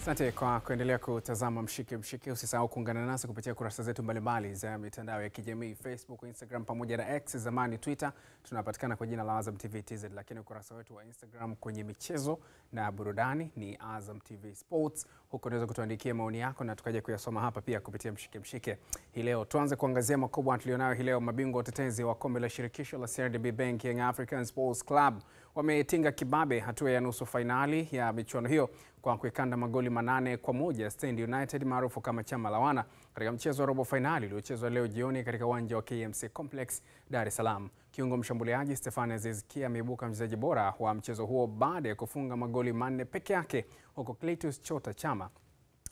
Asante kwa kuendelea kutazama Mshike Mshike. Usisahau kuungana nasi kupitia kurasa zetu mbalimbali za mitandao ya kijamii, Facebook, Instagram pamoja na X zamani Twitter. Tunapatikana kwa jina la Azam TV TZ, lakini ukurasa wetu wa Instagram kwenye michezo na burudani ni Azam TV Sports. Huko unaweza kutuandikia maoni yako na tukaje kuyasoma hapa pia kupitia Mshike Mshike. Hii leo tuanze kuangazia makubwa tulionayo hii leo. Mabingwa watetezi wa kombe la shirikisho la CRDB Bank Young African Sports Club wametinga kibabe hatua ya nusu finali ya michuano hiyo kwa kuikanda magoli 8-1 Stand United maarufu kama chama la wana katika mchezo wa robo finali uliochezwa leo jioni katika uwanja wa KMC Complex Dar es Salaam. Kiungo mshambuliaji Stefan Aziz Ki ameibuka mchezaji bora wa mchezo huo baada ya kufunga magoli 4 peke yake, huko Cletus Chota Chama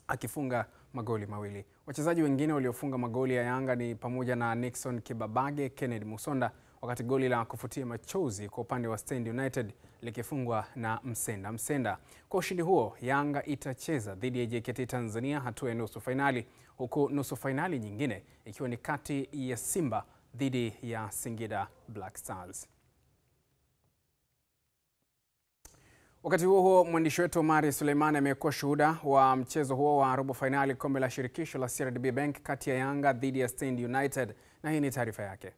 akifunga magoli 2. Wachezaji wengine waliofunga magoli ya Yanga ni pamoja na Nixon Kibabage, Kennedy Musonda, wakati goli la kufutia machozi kwa upande wa Stand United likifungwa na Msenda. Kwa ushindi huo, Yanga itacheza dhidi ya JKT Tanzania hatua ya nusu finali, huku nusu finali nyingine ikiwa ni kati ya Simba dhidi ya Singida Black Stars. Wakati huo mwandishi wetu Omari Suleiman amekuwa shuhuda wa mchezo huo wa robo finali kombe la shirikisho la CRDB Bank kati ya Yanga dhidi ya Stand United, na hii ni taarifa yake.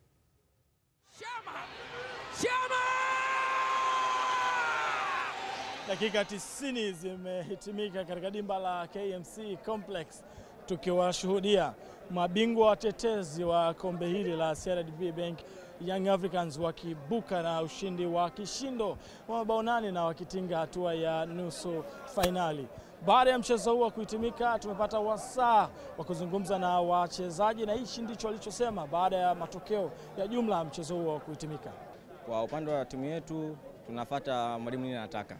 Dakika 90 zimehitimika katika dimba la KMC Complex, tukiwashuhudia mabingwa watetezi wa kombe hili la CRDB Bank Young Africans wakibuka na ushindi wa kishindo wa mabao 8 na wakitinga hatua ya nusu finali. Baada ya mchezo huo kuhitimika, tumepata wasaa wa kuzungumza na wachezaji, na hichi ndicho walichosema baada ya matokeo ya jumla mchezo huo kuhitimika. Kwa upande wa timu yetu tunafuata mwalimu nini anataka.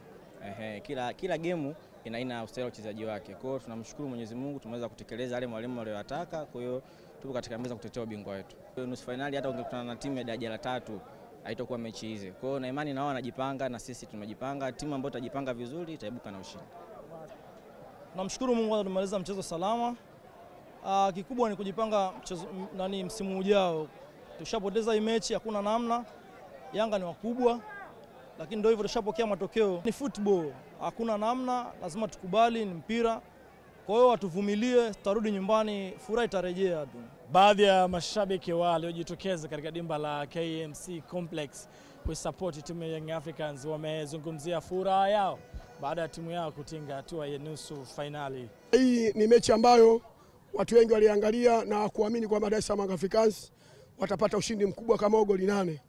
Kila game ina ustahili wa uchezaji wake. Kwa hiyo tunamshukuru Mwenyezi Mungu tumeweza kutekeleza yale mwalimu aliyotaka. Kwa hiyo tupo katika meza kutetea ubingwa wetu. Nusu finali hata ungekutana na timu ya daraja la 3 haitakuwa mechi hizi. Kwa hiyo na imani nao wanajipanga na sisi tumejipanga. Timu ambayo itajipanga vizuri itaibuka na ushindi. Namshukuru Mungu tumemaliza mchezo salama. Kikubwa ni kujipanga msimu ujao. Tushapoteza hii mechi, hakuna namna. Yanga ni wakubwa, lakini ndio hivyo, tushapokea matokeo. Ni football, hakuna namna, lazima tukubali, ni mpira. Kwa hiyo watuvumilie, tutarudi nyumbani, furaha itarejea tu. Baadhi ya mashabiki waliojitokeza katika dimba la KMC Complex kuisupport timu ya Young Africans wamezungumzia furaha yao baada ya timu yao kutinga hatua ya nusu finali. Hii ni mechi ambayo watu wengi waliangalia na kuamini kwamba Dar es Salaam Africans watapata ushindi mkubwa kama goli 8.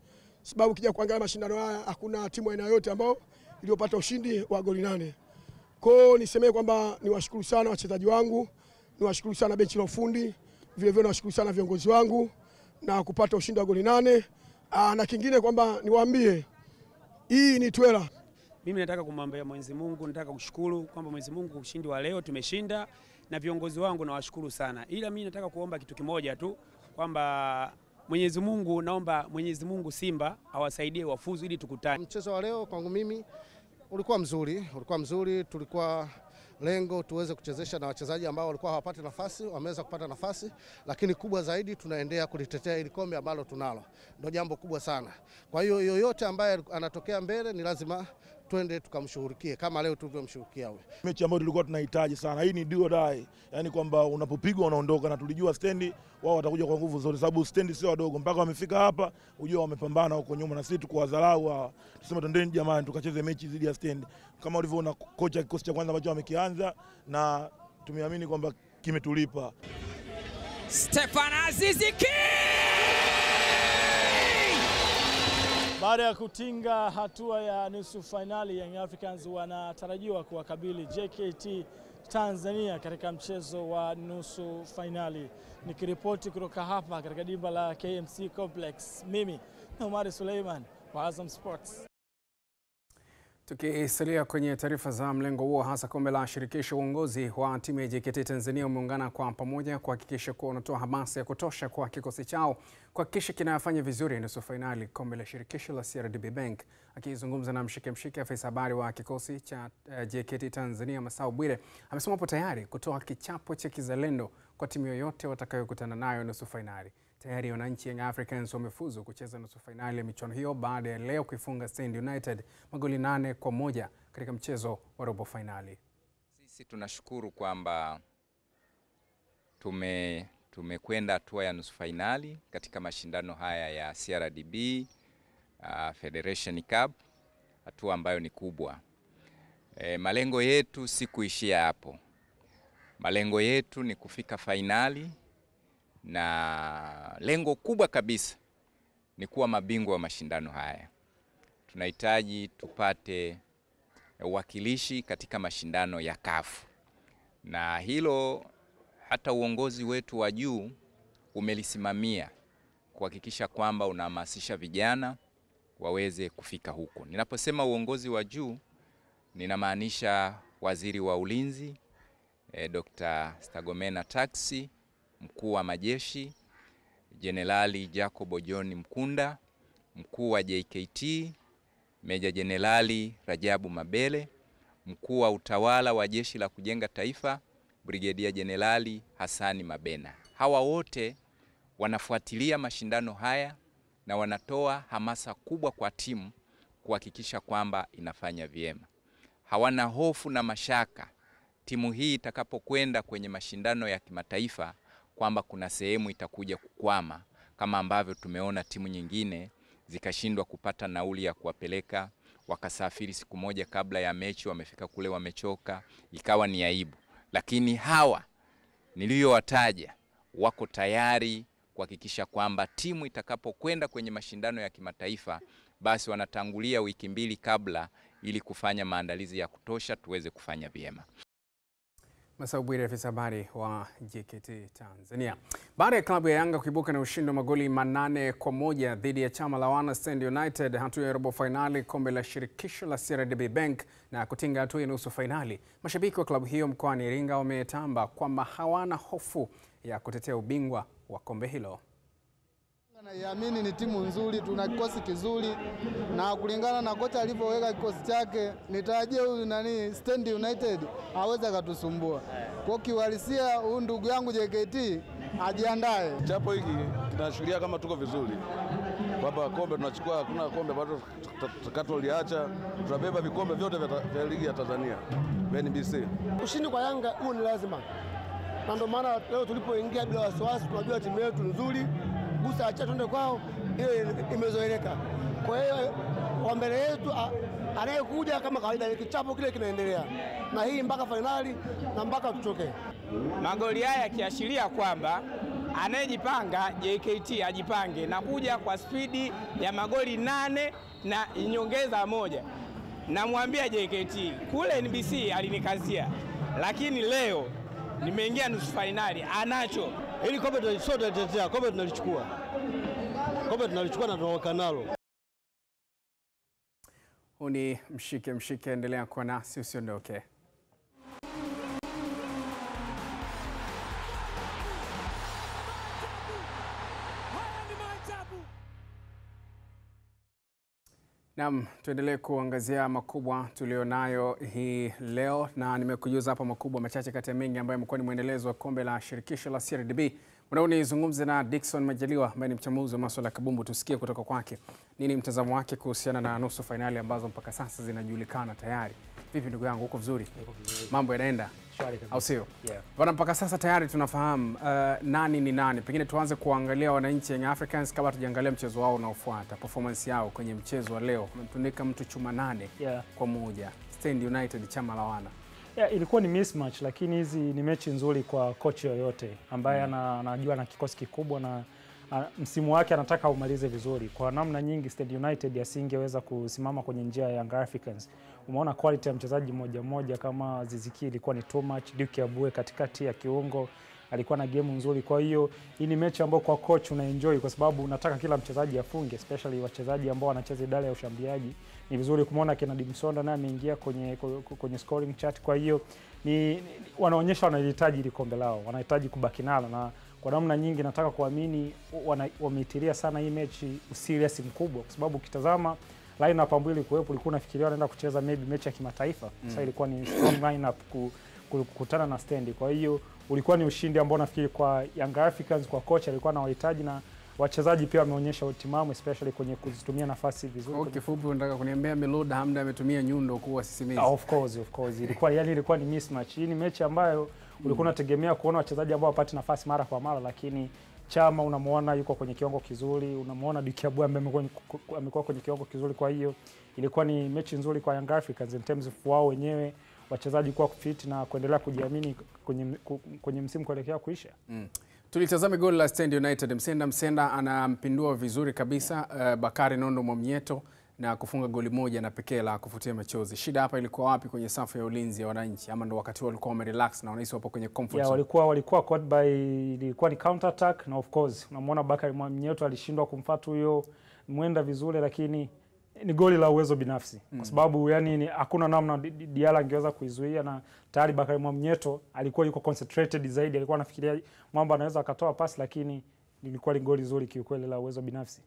Sababu kija kuangalia mashindano haya hakuna timu aina yote ambao iliyopata ushindi wa goli 8. Kwa hiyo nisemee kwamba niwashukuru sana wachezaji wangu, niwashukuru sana benchi la ufundi, vile vile niwashukuru sana viongozi wangu na kupata ushindi wa goli 8. Na kingine kwamba niwaambie hii ni twela. Mimi nataka kumwambia Mwenyezi Mungu, nataka kushukuru kwamba Mwenyezi Mungu ushindi wa leo tumeshinda, na viongozi wangu nawashukuru sana. Ila mimi nataka kuomba kitu kimoja tu, kwamba Mwenyezi Mungu, naomba Mwenyezi Mungu Simba awasaidie wafuzu ili tukutane. Mchezo wa leo kwangu mimi ulikuwa mzuri, tulikuwa lengo tuweze kuchezesha na wachezaji ambao walikuwa hawapati nafasi, wameweza kupata nafasi, lakini kubwa zaidi tunaendelea kulitetea ile kombe ambalo tunalo. Ndio jambo kubwa sana. Kwa hiyo yoyote ambaye anatokea mbele ni lazima twende tukamshughulikie kama leo tulivyomshughulikia wewe. Mechi ambayo tulikuwa tunahitaji sana. Hii ni do or die. Yaani kwamba unapopigwa unaondoka, na tulijua Stand wao watakuja kwa nguvu zote, sababu Stand sio wadogo, mpaka wamefika hapa unajua wamepambana huko nyuma, na sisi tukuwadharau. Tuseme twendeni jamani tukacheze mechi dhidi ya Stand. Kama ulivyoona kocha kikosi cha kwanza ambacho wamekianza, na tumeamini kwamba kimetulipa. Stefan Aziz Ki! Baada ya kutinga hatua ya nusu finali, Young Africans wanatarajiwa kuwakabili JKT Tanzania katika mchezo wa nusu finali. Nikiripoti kutoka hapa katika dimba la KMC Complex, mimi ni Omari Suleiman wa Azam Sports. Tukisalia kwenye taarifa za mlengo huo, hasa kombe la shirikisho, uongozi wa timu ya JKT Tanzania umeungana kwa pamoja kuhakikisha kuwa unatoa hamasa ya kutosha kwa kikosi chao kuhakikisha kinafanya vizuri nusu finali kombe la shirikisho la CRDB Bank. Akizungumza na Mshike Mshike, afisa habari wa kikosi cha JKT Tanzania Masao Bwire amesema hapo tayari kutoa kichapo cha kizalendo kwa timu yoyote watakayokutana nayo nusu finali. Tayari wananchi Young Africans wamefuzu kucheza nusu finali ya michuano hiyo baada ya leo kuifunga Stand United magoli 8-1 katika mchezo wa robo finali. Sisi tunashukuru kwamba tumekwenda hatua ya nusu finali katika mashindano haya ya CRDB Federation Cup, hatua ambayo ni kubwa. Malengo yetu si kuishia hapo. Malengo yetu ni kufika finali, na lengo kubwa kabisa ni kuwa mabingwa wa mashindano haya. Tunahitaji tupate uwakilishi katika mashindano ya CAF, na hilo hata uongozi wetu wa juu umelisimamia kuhakikisha kwamba unahamasisha vijana waweze kufika huko. Ninaposema uongozi wa juu, ninamaanisha Waziri wa Ulinzi Dr. Stergomena Tax, mkuu wa majeshi Jenerali Jacob John Mkunda, mkuu wa JKT Meja Jenerali Rajabu Mabele, mkuu wa utawala wa Jeshi la Kujenga Taifa Brigedia Jenerali Hassani Mabena. Hawa wote wanafuatilia mashindano haya na wanatoa hamasa kubwa kwa timu kuhakikisha kwamba inafanya vyema. Hawana hofu na mashaka timu hii itakapokwenda kwenye mashindano ya kimataifa kwamba kuna sehemu itakuja kukwama, kama ambavyo tumeona timu nyingine zikashindwa kupata nauli ya kuwapeleka, wakasafiri siku moja kabla ya mechi, wamefika kule wamechoka, ikawa ni aibu. Lakini hawa niliyowataja wako tayari kuhakikisha kwamba timu itakapokwenda kwenye mashindano ya kimataifa basi wanatangulia wiki 2 kabla ili kufanya maandalizi ya kutosha tuweze kufanya vyema. Masau Bwire, afisa habari wa JKT Tanzania. Baada ya klabu ya Yanga kuibuka na ushindi wa magoli 8-1 dhidi ya chama la wana Stand United hatua ya robo finali kombe la shirikisho la CRDB Bank na kutinga hatua ya nusu finali, mashabiki wa klabu hiyo mkoani Iringa wametamba kwamba hawana hofu ya kutetea ubingwa wa kombe hilo. Naiamini ni timu nzuri, tuna kikosi kizuri, na kulingana na kocha alivyoweka kikosi chake nitarajia huyu Stand United aweza katusumbua. Kwa kiuhalisia huyu ndugu yangu JKT ajiandae. Chapo hiki tunashuhudia kama tuko vizuri, kwamba kombe tunachukua, hakuna kombe bado tutakatoliacha, tunabeba vikombe vyote vya ligi ya Tanzania NBC. Ushindi kwa Yanga huu ni lazima, na ndio maana leo tulipoingia bila wasiwasi, tunajua timu yetu nzuri, gusa acha tuende kwao, ile imezoeleka. Kwa hiyo kwa mbele yetu anayekuja kama kawaida kichapo kile kinaendelea, na hii mpaka finali na mpaka tutoke. Magoli haya yakiashiria kwamba anayejipanga JKT ajipange na kuja kwa spidi ya magoli 8 na nyongeza 1. Namwambia JKT kule NBC alinikazia, lakini leo nimeingia nusu finali, anacho. Ili kombe tunalichukua, kombe tunalichukua. Kombe tunalichukua na tunaoka nalo. Uni mshike, endelea kuwa nasi, usiondoke. Naam, tuendelee kuangazia makubwa tulionayo hii leo, na nimekujuza hapa makubwa machache kati ya mengi ambayo yamekuwa ni mwendelezo wa kombe la shirikisho la CRDB. Nizungumze na Dickson Majaliwa ambaye ni mchambuzi wa masuala ya kabumbu, tusikie kutoka kwake nini mtazamo wake kuhusiana na nusu finali ambazo mpaka sasa zinajulikana tayari. Vipi ndugu yangu, uko vizuri? Mambo yanaenda au sio? Bwana, mpaka sasa tayari tunafahamu nani ni nani. Pengine tuanze kuangalia wananchi Young Africans kabla tujaangalia mchezo wao unaofuata, performance yao kwenye mchezo wa leo. Wametundika mtu chuma 8-1 Stand United chama la wana. Ilikuwa ni mismatch, lakini hizi ni mechi nzuri kwa coach yoyote ambaye anajua na kikosi kikubwa na msimu wake anataka umalize vizuri. Kwa namna nyingi Stand United asingeweza kusimama kwenye njia ya Young Africans. Umeona quality ya mchezaji mmoja kama Ziziki ilikuwa ni too much. Duke Abue katikati ya kiungo alikuwa na game nzuri. Kwa hiyo hii ni mechi ambayo kwa coach unaenjoy kwa sababu unataka kila mchezaji afunge, especially wachezaji ambao wanacheza idara ya ushambuliaji. Ni vizuri kumuona kina Dimsonda naye ameingia kwenye scoring chart. Kwa hiyo wanaonyesha wanahitaji ile kombe lao, wanahitaji kubaki nalo, na kwa namna nyingi nataka kuamini wameitilia sana hii mechi serious mkubwa, kwa sababu ukitazama lineup ambayo ilikuwepo ulikuwa unafikiria wanaenda kucheza maybe mechi ya kimataifa. Sasa ilikuwa ni strong lineup kukutana na Stand. Kwa hiyo ulikuwa ni ushindi ambao nafikiri kwa Young Africans, kwa coach alikuwa anahitaji, na wachezaji pia wameonyesha utimamu especially kwenye kuzitumia nafasi vizuri. Kwa kifupi unataka kuniambia Miloud Hamda ametumia nyundo kuwa sisimizi? Of course. Ilikuwa ni mismatch. Hii ni mechi ambayo ulikuwa unategemea kuona wachezaji ambao wapate nafasi mara kwa mara, lakini Chama unamuona yuko kwenye kiwango kizuri, unamuona Dikiabu ambaye amekuwa kwenye kiwango kizuri. Kwa hiyo ilikuwa ni mechi nzuri kwa Young Africans in terms of wao wenyewe wachezaji kuwa fit na kuendelea kujiamini kwenye msimu kuelekea kuisha. Tulitazame goli la Stand United. Msenda anampindua vizuri kabisa Bakari Nondo Mwamnyeto na kufunga goli moja na pekee la kufutia machozi. Shida hapa ilikuwa wapi kwenye safu ya ulinzi ya wananchi, ama ndo wakati walikuwa wamerelax na wanahisi wapo kwenye comfort zone? Walikuwa caught by, ilikuwa ni counter attack, na of course unamwona Bakari Mwamnyeto alishindwa kumfuata huyo mwenda vizuri, lakini ni goli la uwezo binafsi. Kwa sababu yani hakuna namna Diala angeweza kuizuia, na tayari Bakari Mwamnyeto alikuwa yuko concentrated zaidi, alikuwa anafikiria mambo anaweza akatoa pasi, lakini lilikuwa ni goli zuri kiukweli la uwezo binafsi.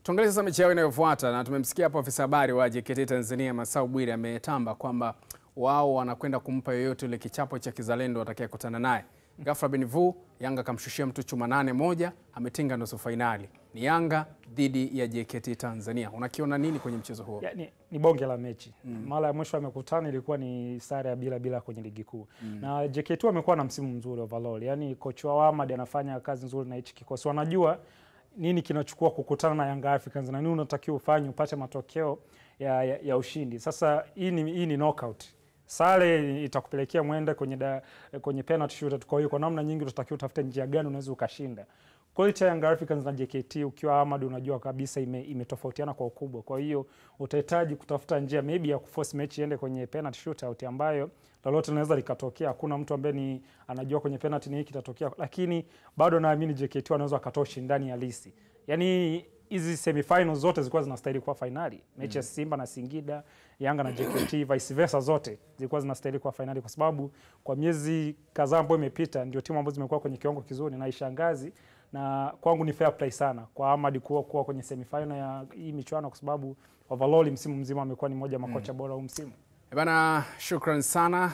Tuangalie sasa mechi yao inayofuata, na tumemsikia hapo afisa habari wa JKT Tanzania Masau Bwire ametamba kwamba wao wanakwenda kumpa yoyote ile kichapo cha kizalendo atakayekutana naye. Ghafla Benvu, Yanga kamshushia mtu chuma 8-1, ametinga nusu finali. Ni Yanga dhidi ya JKT Tanzania. Unakiona nini kwenye mchezo huo? Ni bonge la mechi. Mara ya mwisho amekutana ilikuwa ni sare ya bila kwenye ligi kuu. Na JKT wamekuwa na msimu mzuri overall. Yaani coach wa Ahmad anafanya kazi nzuri na hichi kikosi. Wanajua nini kinachukua kukutana na Young Africans na nini unatakiwa ufanye upate matokeo ya ushindi. Sasa hii ni knockout. Sare itakupelekea muende kwenye penalty shootout. Kwa hiyo kwa namna nyingi utatakiwa utafute njia gani unaweza ukashinda. Quality ya Young Africans na JKT ukiwa Ahmad unajua kabisa imetofautiana kwa ukubwa. Kwa hiyo utahitaji kutafuta njia maybe ya kuforce mechi iende kwenye penalty shootout, ambayo lolote linaweza likatokea. Hakuna mtu ambaye anajua kwenye penalty ni hiki kitatokea, lakini bado naamini JKT wanaweza wakatoa ushindani halisi. Yaani hizi semifinals zote zilikuwa zinastahili kuwa finali. Mechi ya Simba na Singida, Yanga na JKT, vice versa zote zilikuwa zinastahili kuwa finali, kwa sababu kwa miezi kadhaa ambayo imepita ndio timu ambazo zimekuwa kwenye kiwango kizuri na ishangazi. Na kwangu ni fair play sana kwa Ahmad kuwa kwenye semifinal ya hii michuano, kwa sababu overall msimu mzima amekuwa ni mmoja makocha bora huu msimu. Bana, shukran sana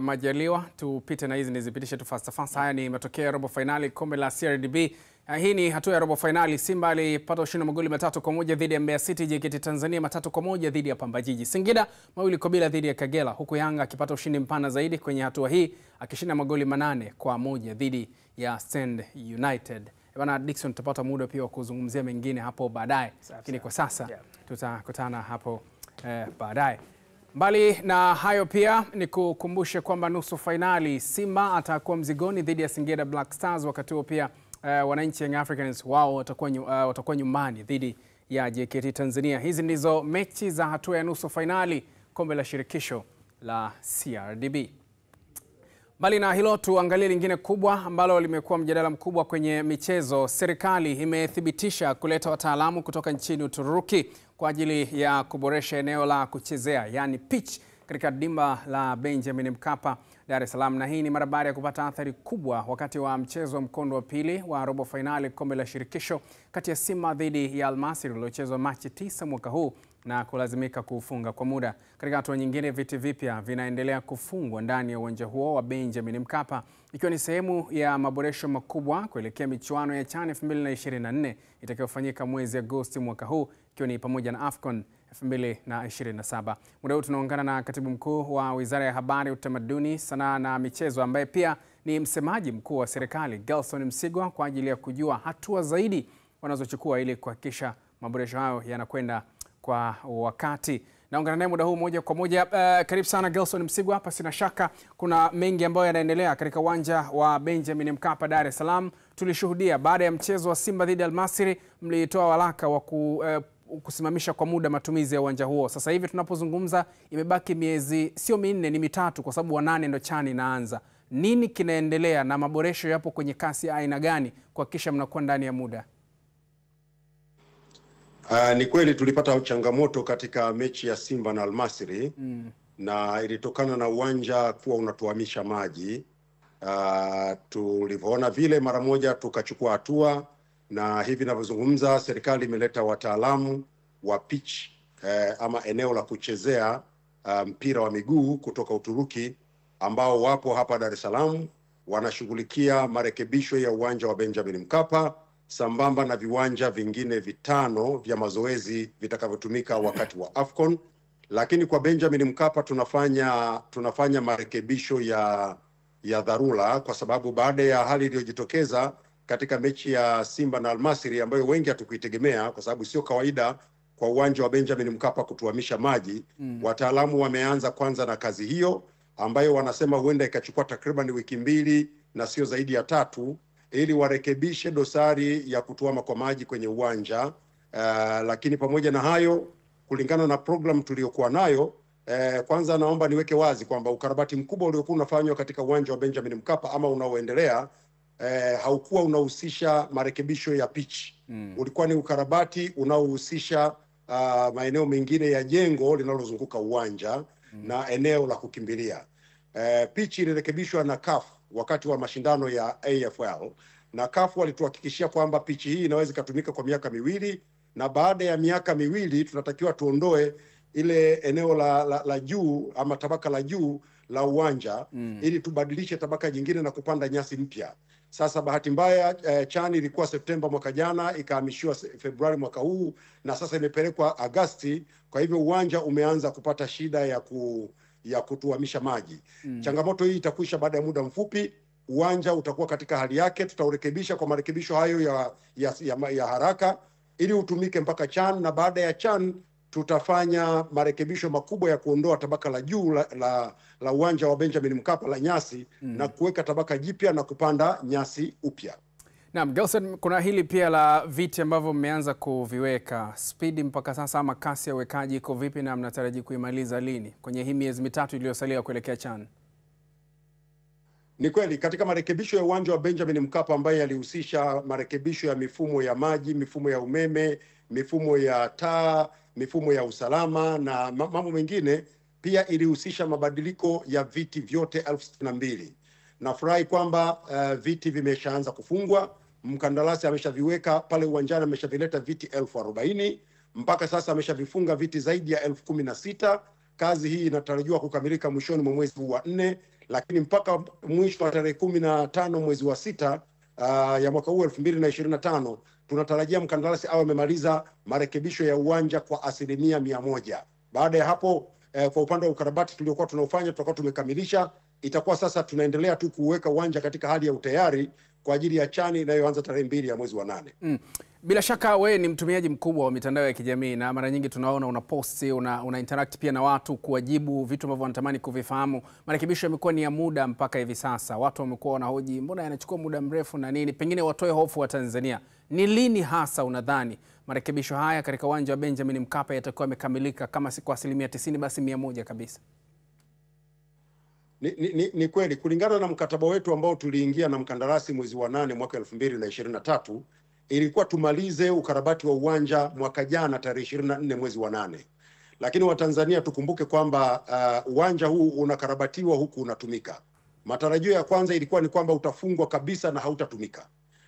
Majaliwa. Tupite na hizi nizipitishe tu fast. Haya ni matokeo ya robo finali kombe la CRDB. Hii ni hatua ya robo finali. Simba alipata ushindi magoli 3-1 dhidi ya Mbeya City. JKT Tanzania 3-1 dhidi ya Pamba Jiji. Singida 2-0 dhidi ya Kagera, huku Yanga akipata ushindi mpana zaidi kwenye hatua hii akishinda magoli 8-1 dhidi ya Stand United. Bana Dickson, tutapata muda pia wa kuzungumzia mengine hapo baadaye, lakini kwa sasa tutakutana hapo baadaye. Mbali na hayo pia ni kukumbushe kwamba nusu finali Simba atakuwa mzigoni dhidi ya Singida Black Stars, wakati huo pia wananchi Young Africans wao watakuwa nyumbani dhidi ya JKT Tanzania. Hizi ndizo mechi za hatua ya nusu finali kombe la shirikisho la CRDB. Mbali na hilo, tuangalie lingine kubwa ambalo limekuwa mjadala mkubwa kwenye michezo. Serikali imethibitisha kuleta wataalamu kutoka nchini Uturuki kwa ajili ya kuboresha eneo la kuchezea, yani pitch, katika dimba la Benjamin Mkapa, Dar es Salaam. Na hii ni mara baada ya kupata athari kubwa wakati wa mchezo wa mkondo wa pili wa robo finali kombe la shirikisho kati ya Simba dhidi ya Al Masry uliochezwa Machi 9 mwaka huu na kulazimika kufunga kwa muda. Katika hatua nyingine, viti vipya vinaendelea kufungwa ndani ya uwanja huo wa Benjamin Mkapa, ikiwa ni sehemu ya maboresho makubwa kuelekea michuano ya CHAN 2024 itakayofanyika mwezi Agosti mwaka huu, ikiwa ni pamoja na AFCON 2027. Muda huu tunaungana na Katibu Mkuu wa Wizara ya Habari, Utamaduni, Sanaa na Michezo, ambaye pia ni msemaji mkuu wa serikali, Gelson Msigwa, kwa ajili ya kujua hatua zaidi wanazochukua ili kuhakikisha maboresho hayo yanakwenda kwa wakati. Naungana naye muda huu moja kwa moja. Karibu sana Gelson Msigwa. Hapa sina shaka kuna mengi ambayo yanaendelea katika uwanja wa Benjamin Mkapa, Dar es Salaam. Tulishuhudia baada ya mchezo wa Simba dhidi ya Al Masry, mlitoa waraka wa kusimamisha kwa muda matumizi ya uwanja huo. Sasa hivi tunapozungumza imebaki miezi sio minne, ni mitatu, kwa sababu wa 8 ndo CHAN inaanza. Nini kinaendelea na maboresho yapo kwenye kasi ya aina gani kuhakikisha mnakuwa ndani ya muda? Ni kweli tulipata changamoto katika mechi ya Simba na Al Masry na ilitokana na uwanja kuwa unatuhamisha maji. Tulivyoona vile mara moja tukachukua hatua, na hivi ninavyozungumza serikali imeleta wataalamu wa pitch ama eneo la kuchezea mpira wa miguu kutoka Uturuki ambao wapo hapa Dar es Salaam, wanashughulikia marekebisho ya uwanja wa Benjamin Mkapa sambamba na viwanja vingine 5 vya mazoezi vitakavyotumika wakati wa AFCON. Lakini kwa Benjamin Mkapa tunafanya marekebisho ya dharura, kwa sababu baada ya hali iliyojitokeza katika mechi ya Simba na Almasiri ambayo wengi hatukuitegemea, kwa sababu sio kawaida kwa uwanja wa Benjamin Mkapa kutuamisha maji. Wataalamu wameanza kwanza na kazi hiyo ambayo wanasema huenda ikachukua takriban wiki 2 na sio zaidi ya 3, ili warekebishe dosari ya kutuama kwa maji kwenye uwanja. Lakini pamoja na hayo, kulingana na program tuliyokuwa nayo, kwanza naomba niweke wazi kwamba ukarabati mkubwa uliokuwa unafanywa katika uwanja wa Benjamin Mkapa ama unaoendelea haukuwa unahusisha marekebisho ya pitch. Ulikuwa ni ukarabati unaohusisha maeneo mengine ya jengo linalozunguka uwanja na eneo la kukimbilia. Pitch ilirekebishwa na CAF wakati wa mashindano ya AFL, na CAF walituhakikishia kwamba pitch hii inaweza kutumika kwa miaka 2, na baada ya miaka 2 tunatakiwa tuondoe ile eneo la juu ama tabaka la juu la uwanja ili tubadilishe tabaka jingine na kupanda nyasi mpya. Sasa bahati mbaya CHAN ilikuwa Septemba mwaka jana, ikahamishiwa Februari mwaka huu, na sasa imepelekwa Agosti. Kwa hivyo uwanja umeanza kupata shida ya kutuamisha maji. Changamoto hii itakwisha baada ya muda mfupi. Uwanja utakuwa katika hali yake, tutaurekebisha kwa marekebisho hayo ya haraka ili utumike mpaka CHAN, na baada ya CHAN tutafanya marekebisho makubwa ya kuondoa tabaka la juu la uwanja wa Benjamin Mkapa la nyasi na kuweka tabaka jipya na kupanda nyasi upya. Naam, Gelson, kuna hili pia la viti ambavyo mmeanza kuviweka. Speed mpaka sasa ama kasi ya uwekaji iko vipi na mnataraji kuimaliza lini kwenye hii miezi 3 iliyosalia kuelekea CHAN? Ni kweli katika marekebisho ya uwanja wa Benjamin Mkapa ambayo yalihusisha marekebisho ya mifumo ya maji, mifumo ya umeme, mifumo ya taa, mifumo ya usalama na mambo mengine, pia ilihusisha mabadiliko ya viti vyote 62,000. Nafurahi kwamba viti vimeshaanza kufungwa. Mkandarasi ameshaviweka pale uwanjani, ameshavileta viti 40,000. Mpaka sasa ameshavifunga viti zaidi ya 16,000. Kazi hii inatarajiwa kukamilika mwishoni mwa mwezi wa 4, lakini mpaka mwisho wa tarehe 15 mwezi wa 6 ya mwaka huu 2025 tunatarajia mkandarasi awe amemaliza marekebisho ya uwanja kwa 100%. Baada ya hapo kwa upande wa ukarabati tuliokuwa tunaufanya tutakuwa tumekamilisha. Itakuwa sasa tunaendelea tu kuweka uwanja katika hali ya utayari kwa ajili ya CHAN inayoanza tarehe 2 ya mwezi wa 8. Bila shaka wewe ni mtumiaji mkubwa wa mitandao ya kijamii na mara nyingi tunaona una post, una interact pia na watu kuwajibu vitu ambavyo wanatamani kuvifahamu. Marekebisho yamekuwa ni ya muda mpaka hivi sasa. Watu wamekuwa wanahoji mbona yanachukua muda mrefu na nini? Pengine watoe hofu wa Tanzania. Ni lini hasa unadhani marekebisho haya katika uwanja wa Benjamin Mkapa yatakuwa yamekamilika, kama si kwa 90% basi 100 kabisa? Ni kweli kulingana na mkataba wetu ambao tuliingia na mkandarasi mwezi wa 8 mwaka 2023, ilikuwa tumalize ukarabati wa uwanja mwaka jana tarehe 24 mwezi wa 8. Lakini Watanzania tukumbuke kwamba uwanja huu unakarabatiwa huku unatumika. Matarajio ya kwanza ilikuwa ni kwamba utafungwa kabisa na hautatumika.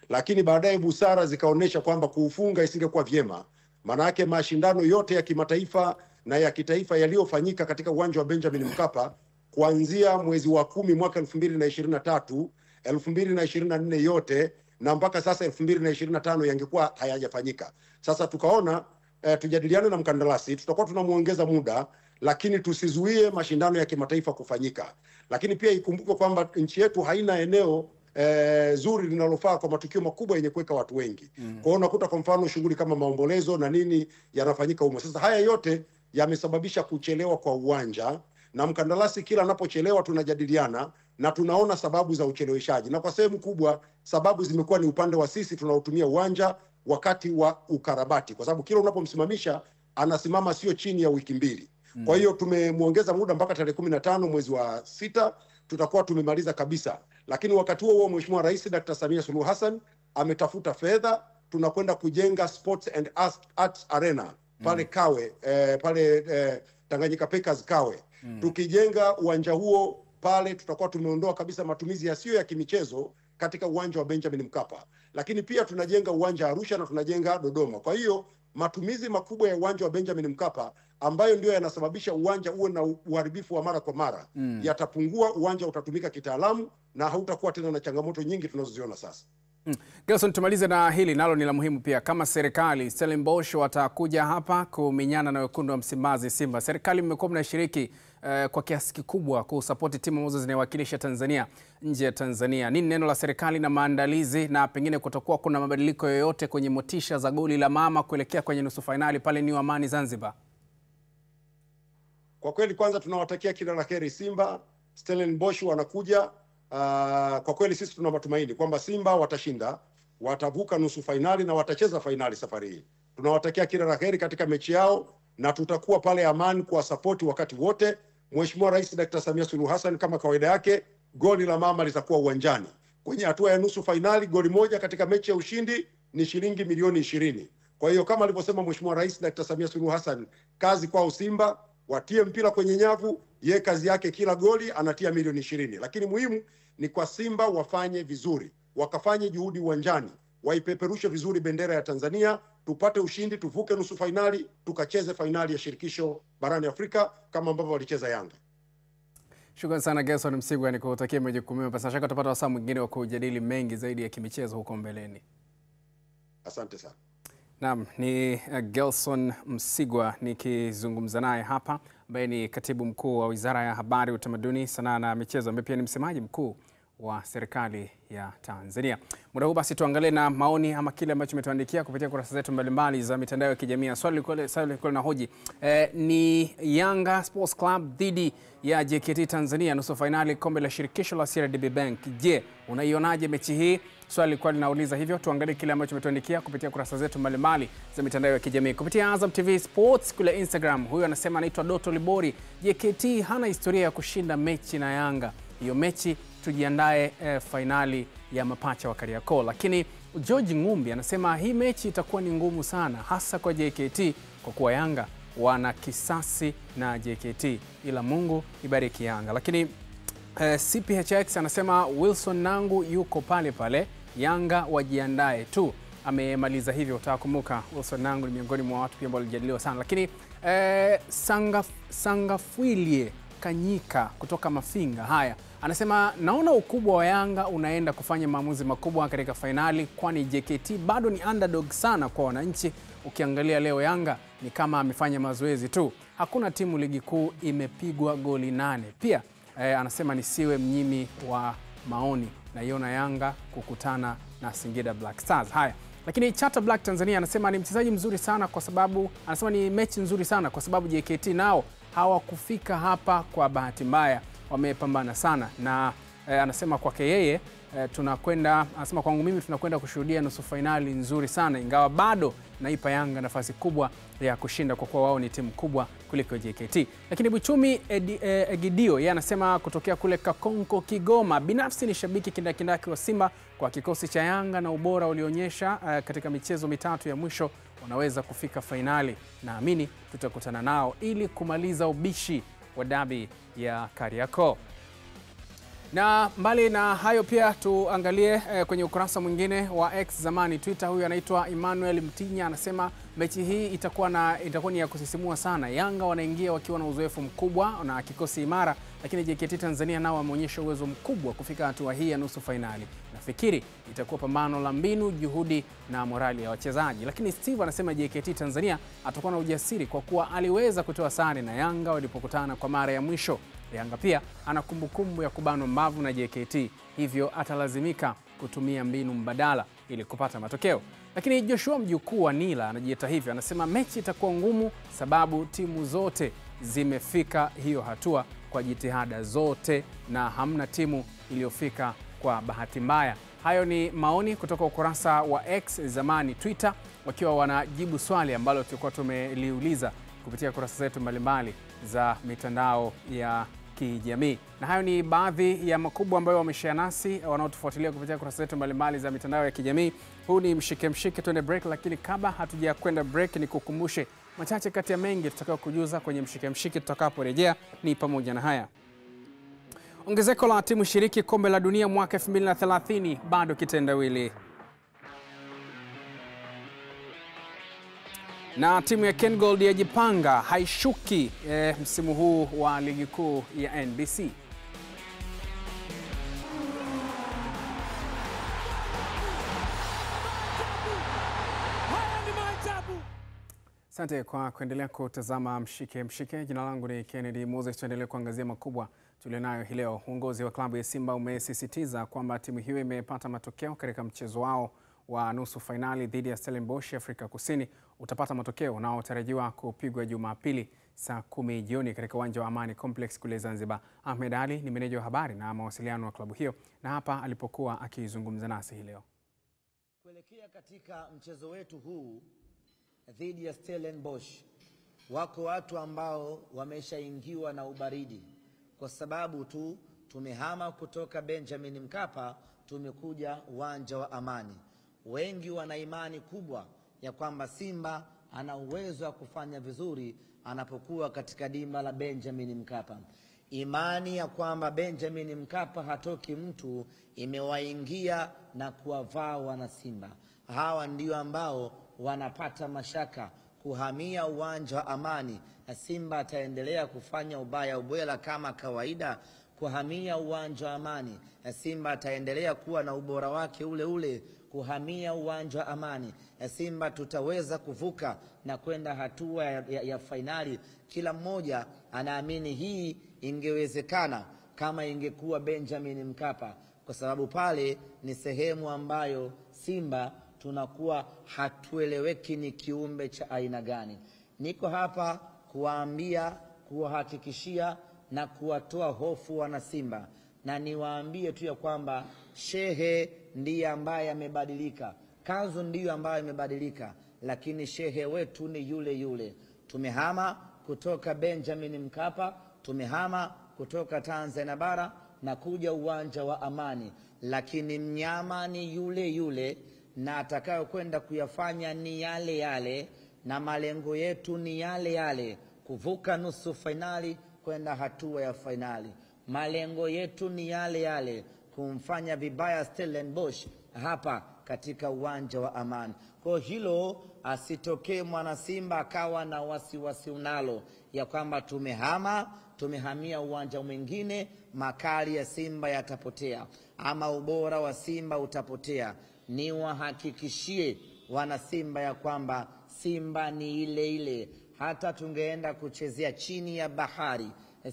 Lakini baadaye busara zikaonesha kwamba kuufunga isingekuwa vyema. Maana yake mashindano yote ya kimataifa na ya kitaifa yaliyofanyika katika uwanja wa Benjamin Mkapa kuanzia mwezi wa 10 mwaka 2023, 2024 yote na mpaka sasa 2025 yangekuwa hayajafanyika. Sasa tukaona tujadiliane na mkandarasi, tutakuwa tunamuongeza muda lakini tusizuie mashindano ya kimataifa kufanyika. Lakini pia ikumbuke kwamba nchi yetu haina eneo zuri linalofaa kwa matukio makubwa yenye kuweka watu wengi. Kwa hiyo unakuta kwa mfano shughuli kama maombolezo na nini yanafanyika humo. Sasa haya yote yamesababisha kuchelewa kwa uwanja, na mkandarasi kila anapochelewa tunajadiliana na tunaona sababu za ucheleweshaji, na kwa sehemu kubwa sababu zimekuwa ni upande wa sisi tunaotumia uwanja wakati wa ukarabati, kwa sababu kila unapomsimamisha anasimama sio chini ya wiki 2. Kwa hiyo tumemuongeza muda mpaka tarehe 15 mwezi wa 6 tutakuwa tumemaliza kabisa. Lakini wakati huo Mheshimiwa Rais Dr. Samia Suluhu Hassan ametafuta fedha, tunakwenda kujenga Sports and Arts Arena pale Kawe, pale Tanganyika Packers Kawe. Tukijenga uwanja huo pale tutakuwa tumeondoa kabisa matumizi yasiyo ya kimichezo katika uwanja wa Benjamin Mkapa. Lakini pia tunajenga uwanja Arusha na tunajenga Dodoma. Kwa hiyo matumizi makubwa ya uwanja wa Benjamin Mkapa ambayo ndio yanasababisha uwanja uwe na uharibifu wa mara kwa mara yatapungua. Uwanja utatumika kitaalamu na hautakuwa tena na changamoto nyingi tunazoziona sasa. Gelson, tumalize na hili nalo ni la muhimu pia. Kama serikali, Stellenbosch watakuja hapa kuminyana na wekundu wa Msimbazi Simba. Serikali mmekuwa mnashiriki kwa kiasi kikubwa kusapoti timu ambazo zinawakilisha Tanzania nje ya Tanzania. Nini neno la serikali na maandalizi, na pengine kutakuwa kuna mabadiliko yoyote kwenye motisha za goli la mama kuelekea kwenye nusu finali pale New Amani Zanzibar? Kwa kweli kwanza tunawatakia kila la heri Simba. Stellenbosch wanakuja. Kwa kweli sisi tuna matumaini kwamba Simba watashinda, watavuka nusu finali na watacheza finali safari hii. Tunawatakia kila la heri katika mechi yao na tutakuwa pale Amani kwa support wakati wote. Mheshimiwa Rais Dr. Samia Suluhu Hassan kama kawaida yake, goli la mama litakuwa uwanjani. Kwenye hatua ya nusu finali, goli moja katika mechi ya ushindi ni shilingi milioni 20. Kwa hiyo kama alivyosema Mheshimiwa Rais Dr. Samia Suluhu Hassan, kazi kwao Simba, watie mpira kwenye nyavu, ye kazi yake kila goli anatia milioni 20. Lakini muhimu ni kwa Simba wafanye vizuri, wakafanye juhudi uwanjani, waipeperushe vizuri bendera ya Tanzania, tupate ushindi, tuvuke nusu finali, tukacheze finali ya shirikisho barani Afrika kama ambavyo walicheza Yanga. Shukrani sana Gelson Msigwa, nikutakia majukumu mema. Pasha shaka tupata wasaa mwingine wa kujadili mengi zaidi ya kimichezo huko mbeleni. Asante sana. Naam, ni Gelson Msigwa nikizungumza naye hapa, ambaye ni katibu mkuu wa Wizara ya Habari, Utamaduni, Sanaa na Michezo, ambaye pia ni msemaji mkuu wa serikali ya Tanzania. Muda huu basi tuangalie na maoni ama kile ambacho umetuandikia kupitia kurasa zetu mbalimbali za mitandao ya kijamii. Swali liko na hoji ni Yanga Sports Club dhidi ya JKT Tanzania nusu finali kombe la shirikisho la CRDB Bank. Je, unaionaje mechi hii? Swali lilikuwa linauliza hivyo. Tuangalie kile ambacho umetuandikia kupitia kurasa zetu mbalimbali za mitandao ya kijamii. Kupitia Azam TV Sports kule Instagram, huyu anasema anaitwa Doto Libori, JKT hana historia ya kushinda mechi na Yanga. Hiyo mechi tujiandae finali ya mapacha wa Kariakoo. Lakini George Ngumbi anasema hii mechi itakuwa ni ngumu sana, hasa kwa JKT kwa kuwa Yanga wana kisasi na JKT, ila Mungu ibariki Yanga. Lakini CPHX anasema Wilson Nangu yuko pale pale, Yanga wajiandae tu. Amemaliza hivyo. Utakumbuka Wilson Nangu ni miongoni mwa watu pia ambao walijadiliwa sana. Lakini Sangafuilie Kanyika kutoka Mafinga haya anasema naona ukubwa wa Yanga unaenda kufanya maamuzi makubwa katika finali, kwani JKT bado ni underdog sana kwa wananchi. Ukiangalia leo Yanga ni kama amefanya mazoezi tu, hakuna timu ligi kuu imepigwa goli 8. Pia anasema nisiwe mnyimi wa maoni, naiona Yanga kukutana na Singida Black Stars. Haya, lakini Chata Black Tanzania anasema ni mchezaji mzuri sana kwa sababu anasema ni mechi nzuri sana kwa sababu JKT nao hawakufika hapa kwa bahati mbaya, wamepambana sana. Na anasema kwake yeye anasema kwangu mimi tunakwenda kushuhudia nusu finali nzuri sana, ingawa bado naipa Yanga nafasi kubwa ya kushinda kwa kuwa wao ni timu kubwa kuliko JKT. Lakini Buchumi Egidio yeye anasema kutokea kule Kakonko Kigoma, binafsi ni shabiki kindakindaki wa Simba kwa kikosi cha Yanga na ubora ulionyesha katika michezo mitatu ya mwisho wanaweza kufika finali. Naamini tutakutana nao ili kumaliza ubishi wa dabi ya Kariakoo. Na mbali na hayo pia tuangalie kwenye ukurasa mwingine wa X zamani Twitter. Huyu anaitwa Emmanuel Mtinya anasema mechi hii itakuwa ni ya kusisimua sana. Yanga wanaingia wakiwa na uzoefu mkubwa na kikosi imara, lakini JKT Tanzania nao wameonyesha uwezo mkubwa kufika hatua hii ya nusu finali. Nafikiri itakuwa pambano la mbinu, juhudi na morali ya wachezaji. Lakini Steve anasema JKT Tanzania atakuwa na ujasiri kwa kuwa aliweza kutoa sare na Yanga walipokutana kwa mara ya mwisho. Yanga pia ana kumbukumbu ya kubanwa mbavu na JKT, hivyo atalazimika kutumia mbinu mbadala ili kupata matokeo. Lakini Joshua mjukuu wa Nila anajiita hivyo, anasema mechi itakuwa ngumu sababu timu zote zimefika hiyo hatua kwa jitihada zote na hamna timu iliyofika kwa bahati mbaya. Hayo ni maoni kutoka ukurasa wa X zamani Twitter, wakiwa wanajibu swali ambalo tulikuwa tumeliuliza kupitia kurasa zetu mbalimbali za mitandao ya kijamii. Na hayo ni baadhi ya makubwa ambayo wameshare nasi wanaotufuatilia kupitia kurasa zetu mbalimbali za mitandao ya kijamii. Huu ni mshike mshike, tuende break, lakini kabla hatuja kwenda break ni kukumbushe machache kati ya mengi tutakao kujuza kwenye mshike mshike tutakaporejea. Ni pamoja na haya: ongezeko la timu shiriki kombe la dunia mwaka 2030 bado kitendawili, na timu ya KenGold yajipanga haishuki msimu huu wa ligi kuu ya NBC. Asante kwa kuendelea kutazama Mshike Mshike. Jina langu ni Kennedy Moses. Tuendelee kuangazia makubwa tulionayo hii leo. Uongozi wa klabu ya Simba umesisitiza kwamba timu hiyo imepata matokeo katika mchezo wao wa nusu fainali dhidi ya Stellenbosch Afrika Kusini. Utapata matokeo unaotarajiwa kupigwa Jumapili saa 10 jioni katika uwanja wa Amani Complex kule Zanzibar. Ahmed Ali ni meneja wa habari na mawasiliano wa klabu hiyo, na hapa alipokuwa akizungumza nasi hii leo. Kuelekea katika mchezo wetu huu dhidi ya Stellenbosch, wako watu ambao wameshaingiwa na ubaridi kwa sababu tu tumehama kutoka Benjamin Mkapa tumekuja uwanja wa Amani. Wengi wana imani kubwa ya kwamba Simba ana uwezo wa kufanya vizuri anapokuwa katika dimba la Benjamin Mkapa. Imani ya kwamba Benjamin Mkapa hatoki mtu imewaingia na kuwavaa wana Simba. Hawa ndio ambao wanapata mashaka kuhamia uwanja wa Amani. Simba ataendelea kufanya ubaya ubwela kama kawaida kuhamia uwanja wa Amani. Simba ataendelea kuwa na ubora wake ule ule kuhamia uwanja wa Amani. Simba tutaweza kuvuka na kwenda hatua ya fainali. Kila mmoja anaamini hii ingewezekana kama ingekuwa Benjamin Mkapa, kwa sababu pale ni sehemu ambayo Simba tunakuwa hatueleweki ni kiumbe cha aina gani. Niko hapa kuwaambia, kuwahakikishia na kuwatoa hofu wana Simba, na niwaambie tu ya kwamba shehe ndiye ambaye amebadilika, kanzu ndiyo ambayo imebadilika, lakini shehe wetu ni yule yule. Tumehama kutoka Benjamin Mkapa, tumehama kutoka Tanzania bara na kuja uwanja wa Amani, lakini mnyama ni yule yule na atakayo kwenda kuyafanya ni yale yale, na malengo yetu ni yale yale, kuvuka nusu fainali kwenda hatua ya fainali. Malengo yetu ni yale yale, kumfanya vibaya Stellenbosch hapa katika uwanja wa Amani. Kwa hilo asitokee mwana Simba akawa na wasiwasi unalo ya kwamba tumehamia uwanja mwingine, makali ya Simba yatapotea ama ubora wa Simba utapotea. Niwahakikishie wana Simba ya kwamba Simba ni ile ile. Hata tungeenda kuchezea chini ya bahari,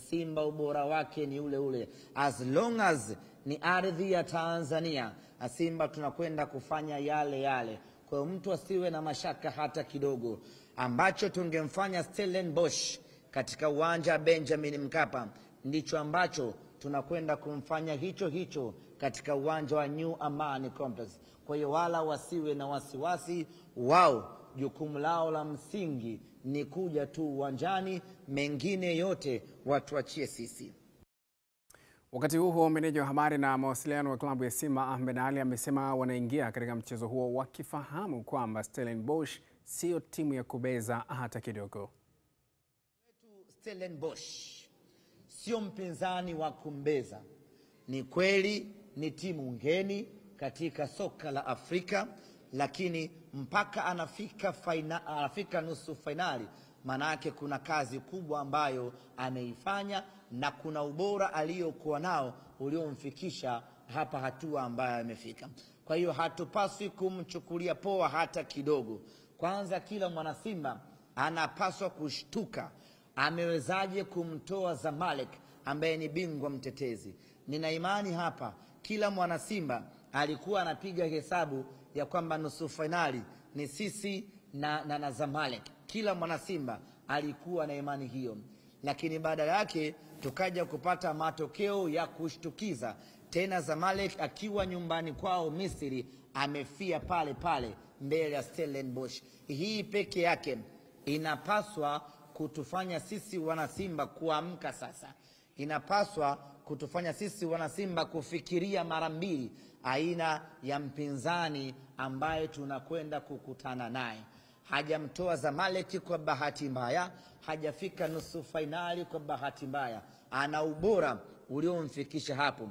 Simba ubora wake ni ule ule. As long as ni ardhi ya Tanzania, Simba tunakwenda kufanya yale yale. Kwa hiyo mtu asiwe na mashaka hata kidogo. Ambacho tungemfanya Stellenbosch katika uwanja Benjamin Mkapa ndicho ambacho tunakwenda kumfanya hicho hicho katika uwanja wa New Amani Complex. Kwa hiyo wala wasiwe na wasiwasi wao. Jukumu lao la msingi ni kuja tu uwanjani, mengine yote watuachie sisi. Wakati huo meneja wa habari na mawasiliano wa klabu ya Simba Ahmed Ali amesema wanaingia katika mchezo huo wakifahamu kwamba Stellenbosch sio timu ya kubeza hata kidogo. Stellenbosch sio mpinzani wa kumbeza. Ni kweli ni timu ngeni katika soka la Afrika, lakini mpaka anafika nusu fainali, manake kuna kazi kubwa ambayo ameifanya na kuna ubora aliyokuwa nao uliomfikisha hapa hatua ambayo amefika. Kwa hiyo hatupaswi kumchukulia poa hata kidogo. Kwanza kila mwana Simba anapaswa kushtuka, amewezaje kumtoa Zamalek ambaye ni bingwa mtetezi. Nina imani hapa kila mwana Simba alikuwa anapiga hesabu ya kwamba nusu finali ni sisi na Zamalek. Kila mwana Simba alikuwa na imani hiyo, lakini baada yake tukaja kupata matokeo ya kushtukiza. Tena Zamalek akiwa nyumbani kwao Misri amefia pale pale mbele ya Stellenbosch. Hii peke yake inapaswa kutufanya sisi wana Simba kuamka sasa. Inapaswa kutufanya sisi wana Simba kufikiria mara mbili aina ya mpinzani ambaye tunakwenda kukutana naye. Hajamtoa Zamalek kwa bahati mbaya, hajafika nusu fainali kwa bahati mbaya. Ana ubora uliomfikisha hapo.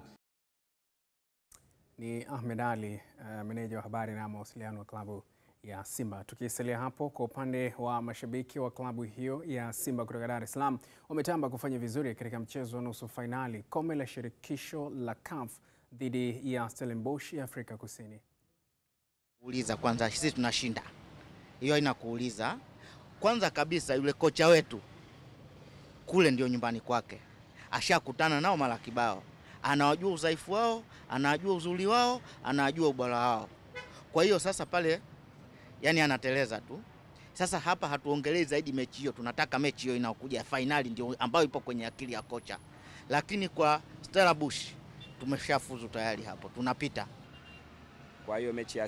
Ni Ahmed Ali, meneja wa habari na mawasiliano wa klabu ya Simba. Tukisalia hapo, kwa upande wa mashabiki wa klabu hiyo ya Simba kutoka Dar es Salaam, wametamba kufanya vizuri katika mchezo wa nusu fainali kombe la shirikisho la CAF dhidi ya Stellenbosch ya Afrika Kusini. Uliza kwanza, sisi tunashinda. Hiyo haina kuuliza. Kwanza kabisa yule kocha wetu kule ndio nyumbani kwake, ashakutana nao mara kibao, anawajua udhaifu wao, anajua uzuri wao, anajua ubora wao. Kwa hiyo sasa pale yani anateleza tu. Sasa hapa hatuongelei zaidi mechi hiyo, tunataka mechi hiyo inayokuja finali ndio ambayo ipo kwenye akili ya kocha. Lakini kwa Stellenbosch tumeshafuzu tayari, hapo tunapita. Kwa hiyo mechi ya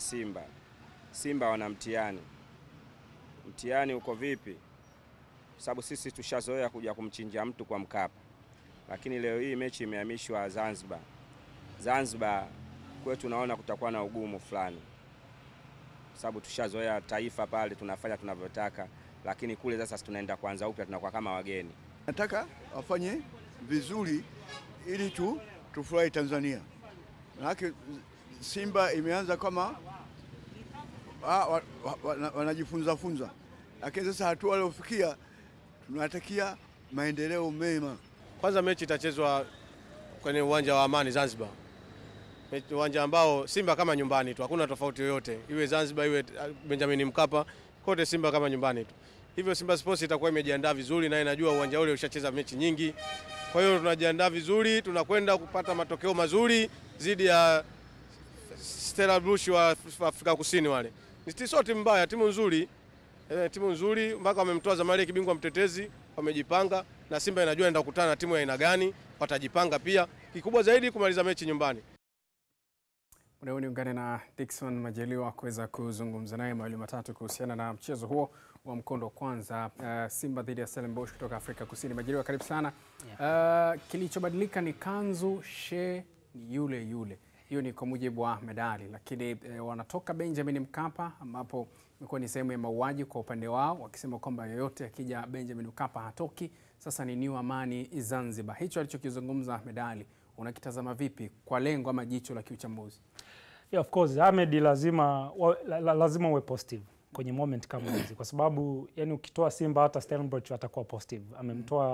Simba wana mtihani uko vipi? Sababu sisi tushazoea kuja kumchinja mtu kwa Mkapa, lakini leo hii mechi imehamishwa Zanzibar kwetu, tunaona kutakuwa na ugumu fulani, sababu tushazoea Taifa pale tunafanya tunavyotaka, lakini kule sasa tunaenda kuanza upya, tunakuwa kama wageni. Nataka wafanye vizuri ili tufurahi Tanzania. Maana Simba imeanza kama wanajifunza, lakini sasa hatua waliofikia tunatakia maendeleo mema. Kwanza mechi itachezwa kwenye uwanja wa Amani Zanzibar. Uwanja ambao Simba kama nyumbani tu, hakuna tofauti yoyote. Iwe Zanzibar iwe Benjamin Mkapa, kote Simba kama nyumbani tu. Hivyo Simba Sports itakuwa imejiandaa vizuri na inajua uwanja ule ushacheza mechi nyingi. Kwa hiyo tunajiandaa vizuri, tunakwenda kupata matokeo mazuri dhidi ya Stellenbosch wa Afrika Kusini wale. Ni sio timu mbaya, timu nzuri mpaka wamemtoa Zamalek bingwa mtetezi, wamejipanga na Simba inajua enda kukutana na timu ya aina gani, watajipanga pia. Kikubwa zaidi kumaliza mechi nyumbani. Leo niungane na Dickson Majaliwa kuweza kuzungumza naye mawili matatu kuhusiana na mchezo huo wa mkondo kwanza, Simba dhidi ya Stellenbosch kutoka Afrika Kusini. Majaliwa, karibu sana. Kilichobadilika ni kanzu, she ni yule. Hiyo ni kwa mujibu wa medali, lakini wanatoka Benjamin Mkapa ambapo imekuwa ni sehemu ya mauaji kwa upande wao, wakisema kwamba yoyote akija Benjamin Mkapa hatoki. Sasa ni New Amani Zanzibar. Hicho alichokizungumza medali unakitazama vipi kwa lengo ama jicho la kiuchambuzi? Yeah, of course Ahmed lazima uwe positive kwenye moment kama hizi, kwa sababu yani ukitoa Simba hata Stellenbosch atakuwa positive.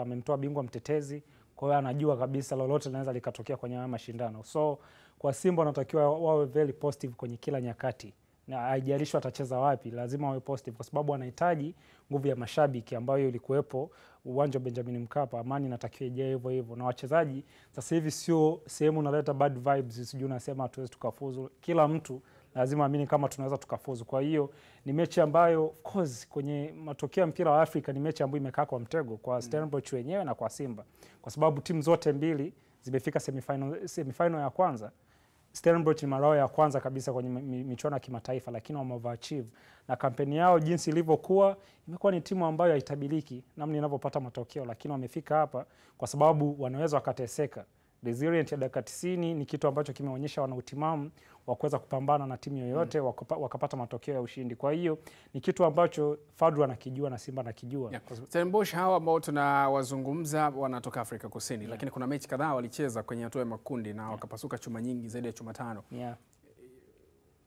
Amemtoa bingwa mtetezi, kwa hiyo anajua kabisa lolote linaweza likatokea kwenye mashindano. So kwa Simba wanatakiwa wawe very positive kwenye kila nyakati, na haijalishi atacheza wapi, lazima wawe positive kwa sababu wanahitaji nguvu ya mashabiki ambayo ilikuwepo uwanja wa Benjamin Mkapa. Amani inatakiwa ijae hivyo, na wachezaji sasa hivi sio sehemu unaleta bad vibes, sijui unasema hatuwezi tukafuzu. Kila mtu lazima amini kama tunaweza tukafuzu. Kwa hiyo ni mechi ambayo of course kwenye matokeo ya mpira wa Afrika ni mechi ambayo imekaa kwa mtego kwa Stellenbosch wenyewe na kwa Simba, kwa sababu timu zote mbili zimefika semifinal ya kwanza. Stellenbosch ni mara ya kwanza kabisa kwenye michuano ya kimataifa, lakini wame-achieve na kampeni yao jinsi ilivyokuwa, imekuwa ni timu ambayo haitabiliki namna inavyopata matokeo, lakini wamefika hapa kwa sababu wanaweza wakateseka. Resilient ya dakika 90 ni kitu ambacho kimeonyesha wana utimamu wa kuweza kupambana na timu yoyote, wakapata matokeo ya ushindi. Kwa hiyo ni kitu ambacho Fadlu anakijua na Simba anakijua. Yeah. Stellenbosch hawa ambao tunawazungumza wanatoka Afrika Kusini, lakini kuna mechi kadhaa walicheza kwenye hatua ya makundi na wakapasuka chuma nyingi, zaidi ya chuma 5. Yeah.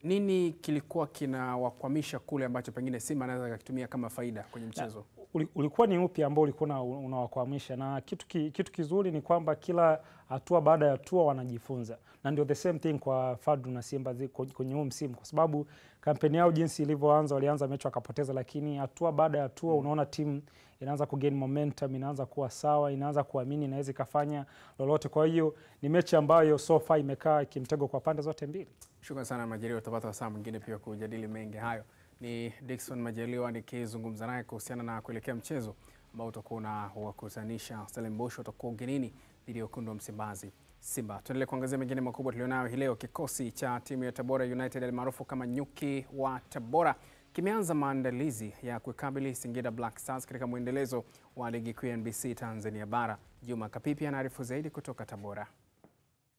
Nini kilikuwa kinawakwamisha kule ambacho pengine Simba anaweza kutumia kama faida kwenye mchezo? Ulikuwa ni upi ambao ulikuwa unawakwamisha? Na kitu kizuri ni kwamba kila hatua baada ya hatua wanajifunza, na ndio the same thing kwa Fadlu na Simba kwenye huu msimu, kwa sababu kampeni yao jinsi ilivyoanza, walianza mechi wakapoteza, lakini hatua baada ya hatua unaona timu inaanza kugain momentum, inaanza kuwa sawa, inaanza kuamini inaweza ikafanya lolote. Kwa hiyo ni mechi ambayo so far imekaa kimtego kwa pande zote mbili. Shukrani sana Majaliwa, tutapata saa mwingine pia kujadili mengi hayo. Ni Dickson Majaliwa nikizungumza naye kuhusiana na kuelekea mchezo ambao utakuwa unawakutanisha Stellenbosch watakuwa ugenini dhidi ya wekundu wa Msimbazi Simba. Tuendelee kuangazia mengine makubwa tulionayo hii leo. Kikosi cha timu ya Tabora United almaarufu kama Nyuki wa Tabora kimeanza maandalizi ya kukabili Singida Black Stars katika muendelezo wa ligi kuu ya NBC Tanzania Bara. Juma Kapipi anaarifu zaidi kutoka Tabora.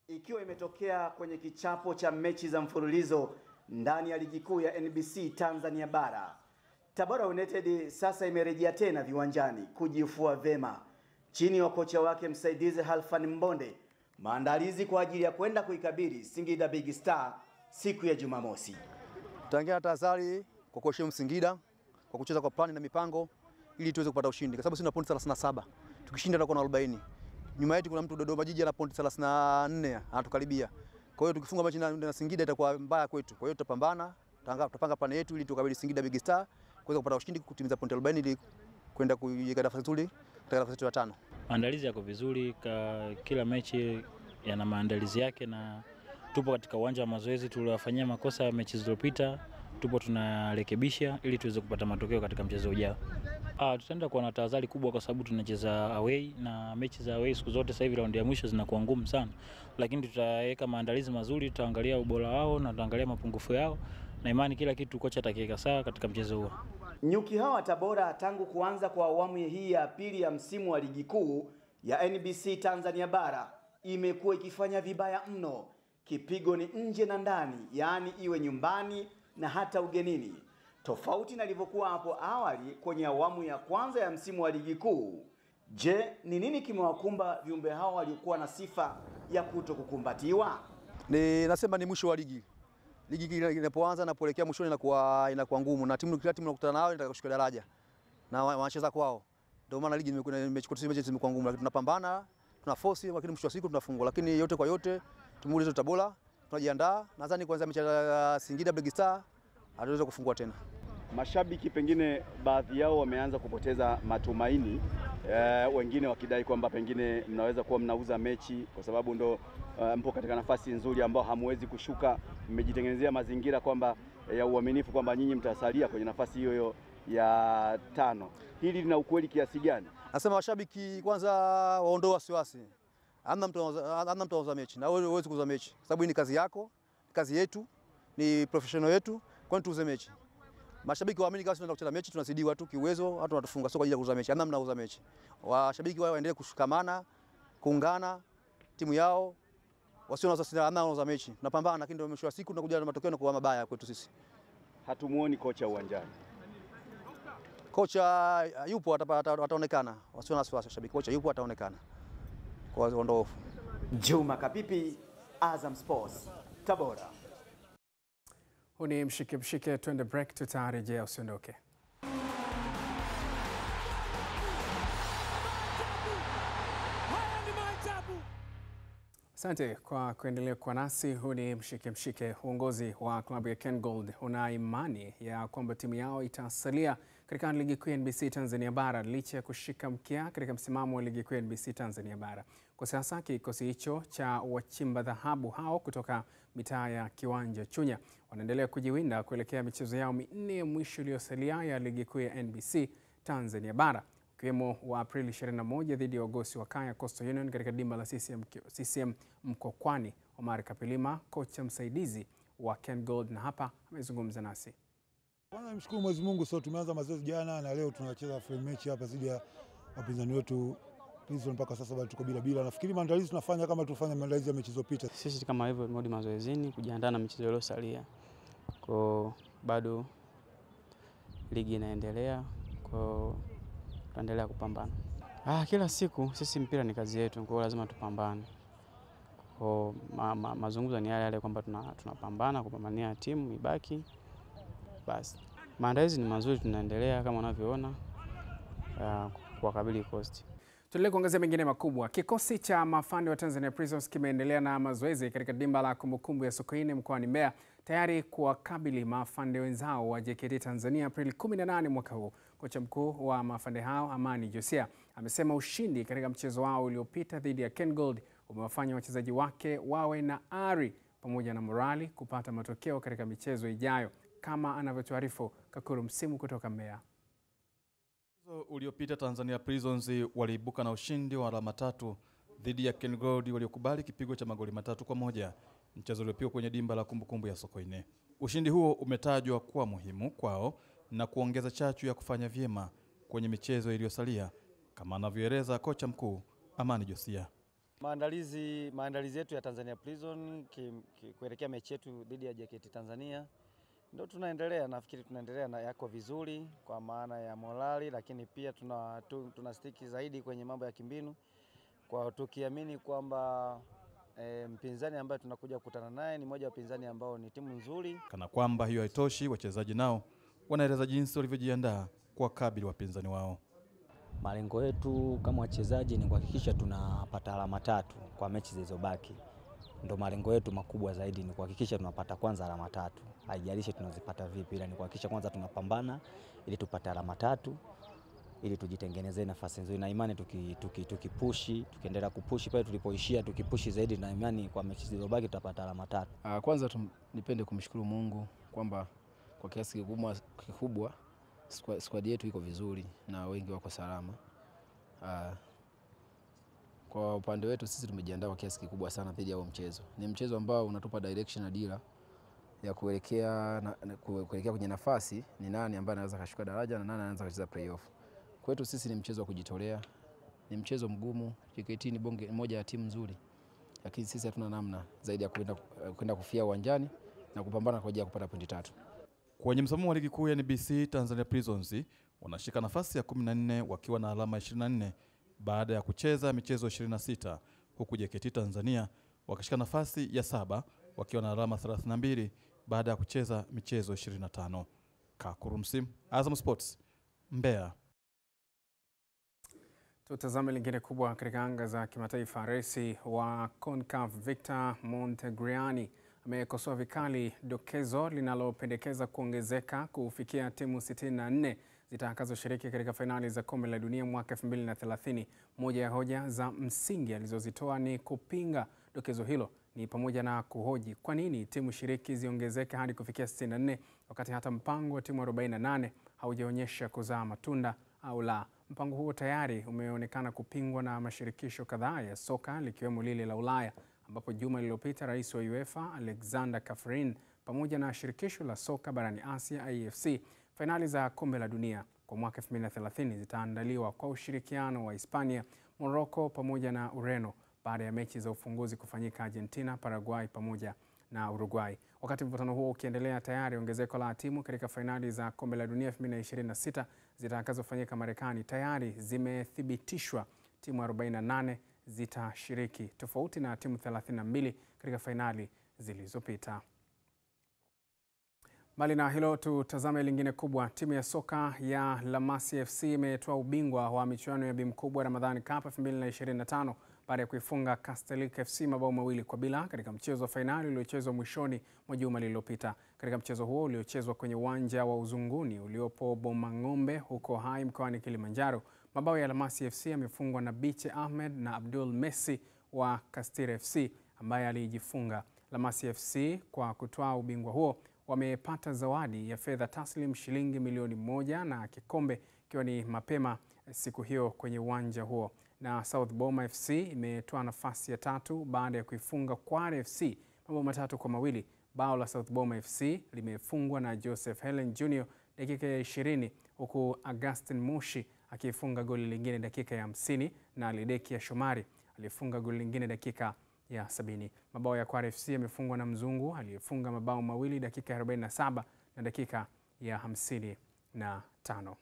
Ikiwa imetokea kwenye kichapo cha mechi za mfululizo ndani ya ligi kuu ya NBC Tanzania Bara, Tabora United sasa imerejea tena viwanjani kujifua vema chini ya kocha wake msaidizi Halfan Mbonde, maandalizi kwa ajili ya kwenda kuikabili Singida Big Star siku ya Jumamosi. Tangia tahadhari kwa kuheshimu Singida kwa kucheza kwa plani na mipango ili tuweze kupata ushindi, kwa sababu sisi tuna pointi 37. Tukishinda tutakuwa na 40. Nyuma yetu kuna mtu Dodoma Jiji ana pointi 34 anatukaribia. Kwa hiyo tukifunga mechi na Singida itakuwa mbaya kwetu. Kwa hiyo tutapambana, tutapanga plani yetu ili tukabili Singida Big Star kuweza kupata ushindi, kutimiza pointi 40 ili kwenda kuiweka nafasi nzuri katika nafasi ya 5. Maandalizi yako vizuri, kila mechi yana maandalizi yake na tupo katika uwanja wa mazoezi. Tuliwafanyia makosa mechi zilizopita, tupo tunarekebisha ili tuweze kupata matokeo katika mchezo ujao. Tutaenda kuwa na tahadhari kubwa kwa sababu tunacheza away na mechi za away siku zote sasa hivi raundi ya mwisho zinakuwa ngumu sana. Lakini tutaweka maandalizi mazuri, tutaangalia ubora wao na tutaangalia mapungufu yao na imani kila kitu kocha atakiweka sawa katika mchezo huo. Nyuki hawa Tabora tangu kuanza kwa awamu hii ya pili ya msimu wa ligi kuu ya NBC Tanzania Bara imekuwa ikifanya vibaya mno. Kipigo ni nje na ndani, yaani iwe nyumbani na hata ugenini. Tofauti na ilivyokuwa hapo awali kwenye awamu ya kwanza ya msimu wa ligi kuu. Je, ni nini kimewakumba viumbe hao waliokuwa na sifa ya kutokukumbatiwa? Nasema ni mwisho wa ligi. Ligi inapoanza na kuelekea mwishoni inakuwa ngumu na kila timu inakutana nao inataka kushuka daraja na wanacheza kwao. Ndio maana ligi mechi zimekuwa ngumu, lakini tunapambana, tuna force, lakini mwisho wa siku tunafungwa. Lakini yote kwa yote timu Tabora tunajiandaa, nadhani kuanzia mechi ya Singida Black Star hataweza kufungua tena. Mashabiki pengine baadhi yao wameanza kupoteza matumaini, wengine wakidai kwamba pengine mnaweza kuwa mnauza mechi kwa sababu ndo mpo katika nafasi nzuri ambao hamwezi kushuka, mmejitengenezea mazingira kwamba ya uaminifu kwamba nyinyi mtasalia kwenye nafasi hiyo ya 5. Hili lina ukweli kiasi gani? Nasema washabiki kwanza waondoe wasiwasi. Hamna mtu anauza mechi na wewe huwezi kuuza mechi sababu hii ni kazi yako, kazi yetu, ni professional yetu, kwa nini tuuze mechi? Mashabiki waamini kama tunaenda kucheza mechi tunasidiwa tu kiuwezo, hata tunatufunga sio kwa ajili ya kuuza mechi. Hamna mnauza mechi. Washabiki wao waendelee kushikamana, kuungana timu yao. Wasio na sasa anauza mechi. Tunapambana lakini ndio mwisho wa siku tunakuja na matokeo yanakuwa mabaya kwetu sisi. Hatumuoni kocha uwanjani. Kocha yupo ataonekana. Wasio na wasiwasi washabiki. Kocha yupo ataonekana. Kwa ondofu. Juma Kapipi, Azam Sports, Tabora. Huni mshike, twende break, tutarejea, usiondoke. Asante kwa kuendelea kwa nasi. Huu ni mshike. Uongozi wa klabu ya KenGold una imani ya kwamba timu yao itasalia katika ligi kuu ya NBC Tanzania Bara licha ya kushika mkia katika msimamo wa ligi kuu ya NBC Tanzania Bara. Kwa sasa kikosi hicho cha wachimba dhahabu hao kutoka mitaa ya Kiwanja Chunya wanaendelea kujiwinda kuelekea michezo yao 4 ya mwisho iliyosalia ya ligi kuu ya NBC Tanzania Bara, ukiwemo wa Aprili 21 dhidi ya Wagosi wa Kaya Coastal Union katika dimba la CCM Mkokwani. Omar Kapilima, kocha msaidizi wa KenGold, na hapa amezungumza nasi. Kwanza nimshukuru Mwenyezi Mungu, so tumeanza mazoezi jana na leo tunacheza friendly match hapa dhidi ya wapinzani wetu Prison. Mpaka sasa bado tuko bila. Nafikiri maandalizi tunafanya kama tufanya maandalizi ya mechi zilizopita. Sisi kama hivyo modi mazoezini kujiandaa na michezo iliyosalia. Kwa bado ligi inaendelea, kwa tunaendelea kupambana. Kila siku sisi mpira ni kazi yetu, kwa lazima tupambane. Kwa mazungumzo ni yale kwamba tunapambana kupambania timu ibaki. Basi maandalizi ni mazuri, tunaendelea kama unavyoona kuwakabili Coast. Tuendelee kuangazia mengine makubwa. Kikosi cha mafande wa Tanzania Prisons kimeendelea na mazoezi katika dimba la kumbukumbu ya Sokoine mkoani Mbeya tayari kuwakabili mafande wenzao wa JKT Tanzania Aprili 18 mwaka huu. Kocha mkuu wa mafande hao Amani Josia amesema ushindi katika mchezo wao uliopita dhidi ya KenGold umewafanya wachezaji wake wawe na ari pamoja na morali kupata matokeo katika michezo ijayo, kama anavyotuarifu Kakuru Msimu kutoka Mbeya. Mchezo uliopita Tanzania Prisons waliibuka na ushindi wa alama 3 dhidi ya KenGold waliokubali kipigo cha magoli 3-1, mchezo uliopigwa kwenye dimba la kumbukumbu ya Sokoine. Ushindi huo umetajwa kuwa muhimu kwao na kuongeza chachu ya kufanya vyema kwenye michezo iliyosalia, kama anavyoeleza kocha mkuu Amani Josia. Maandalizi yetu ya Tanzania Prison kuelekea mechi yetu dhidi ya JKT Tanzania ndio tunaendelea, nafikiri tunaendelea na yako vizuri kwa maana ya morali, lakini pia tunastiki zaidi kwenye mambo ya kimbinu, kwa tukiamini kwamba mpinzani ambaye tunakuja kukutana naye ni mmoja wa wapinzani ambao ni timu nzuri. Kana kwamba hiyo haitoshi, wachezaji nao wanaeleza jinsi walivyojiandaa kwa kabili wapinzani wao. Malengo yetu kama wachezaji ni kuhakikisha tunapata alama 3 kwa mechi zilizobaki. ndo malengo yetu makubwa zaidi ni kuhakikisha tunapata kwanza alama 3. Haijalishi tunazipata vipi, ila ni kuhakikisha kwanza tunapambana ili tupate alama 3 ili tujitengenezee nafasi nzuri, na imani tukiendelea kupushi pale tulipoishia, tukipushi zaidi, na imani kwa mechi zilizobaki tutapata alama 3. Kwanza nipende kumshukuru Mungu kwamba kwa kiasi kikubwa squad yetu iko vizuri na wengi wako salama. Kwa upande wetu sisi tumejiandaa kwa kiasi kikubwa sana dhidi ya huo mchezo. Ni mchezo ambao unatupa direction na dira ya kuelekea kwenye nafasi ni nani ambaye anaweza kashuka daraja na nani anaweza kucheza playoff. Kwetu sisi ni mchezo wa kujitolea. Ni mchezo mgumu. JKT ni moja ya timu nzuri. Lakini sisi hatuna namna zaidi ya kwenda kufia uwanjani na kupambana kwa ajili ya kupata pointi 3. Kwenye msimu wa ligi kuu ya NBC, Tanzania Prisons wanashika nafasi ya 14 wakiwa na alama 24 baada ya kucheza michezo 26, huku JKT Tanzania wakishika nafasi ya 7 wakiwa na alama 32 baada ya kucheza michezo 25. Kakurumsim, Azam Sports, Mbeya. Tutazame lingine kubwa katika anga za kimataifa. Rais wa CONCACAF Victor Montegriani amekosoa vikali dokezo linalopendekeza kuongezeka kufikia timu 64 zitakazoshiriki katika fainali za kombe la dunia mwaka 2030. Moja ya hoja za msingi alizozitoa ni kupinga dokezo hilo, ni pamoja na kuhoji kwa nini timu shiriki ziongezeke hadi kufikia 64 wakati hata mpango wa timu 48 haujaonyesha kuzaa matunda au la. Mpango huo tayari umeonekana kupingwa na mashirikisho kadhaa ya soka likiwemo lile la Ulaya, ambapo juma lililopita rais wa UEFA Alexander Kafrin pamoja na shirikisho la soka barani Asia AFC, fainali za kombe la dunia kwa mwaka 2030 zitaandaliwa kwa ushirikiano wa Hispania, Morocco pamoja na Ureno baada ya mechi za ufunguzi kufanyika Argentina, Paraguay pamoja na Uruguay. Wakati mvutano huo ukiendelea, tayari ongezeko la timu katika fainali za kombe la dunia 2026 zitakazofanyika Marekani tayari zimethibitishwa. Timu 48 zitashiriki tofauti na timu 32 katika fainali zilizopita. Mbali na hilo, tutazame lingine kubwa. Timu ya soka ya Lamasi FC imetoa ubingwa wa michuano ya Bimkubwa Ramadhani Cup 2025 baada ya kuifunga Castellic FC mabao 2-0 katika mchezo wa fainali uliochezwa mwishoni mwa juma lililopita. Katika mchezo huo uliochezwa kwenye uwanja wa Uzunguni uliopo Bomang'ombe huko Hai mkoani Kilimanjaro, mabao ya Lamasi FC yamefungwa na Biche Ahmed na Abdul Messi wa Castire FC ambaye alijifunga. Lamasi FC kwa kutoa ubingwa huo wamepata zawadi ya fedha taslim shilingi milioni 1 na kikombe, ikiwa ni mapema siku hiyo kwenye uwanja huo. Na South Boma FC imetoa nafasi ya 3 baada ya kuifunga Kware FC mabao 3-2. Bao la South Boma FC limefungwa na Joseph Helen Jr. dakika ya 20, huku Augustin Moshi akifunga goli lingine dakika ya 50 na Lideki ya Shomari alifunga goli lingine dakika ya 70. Mabao ya Kware FC yamefungwa na Mzungu aliyefunga mabao 2 dakika ya 47 na dakika ya 55.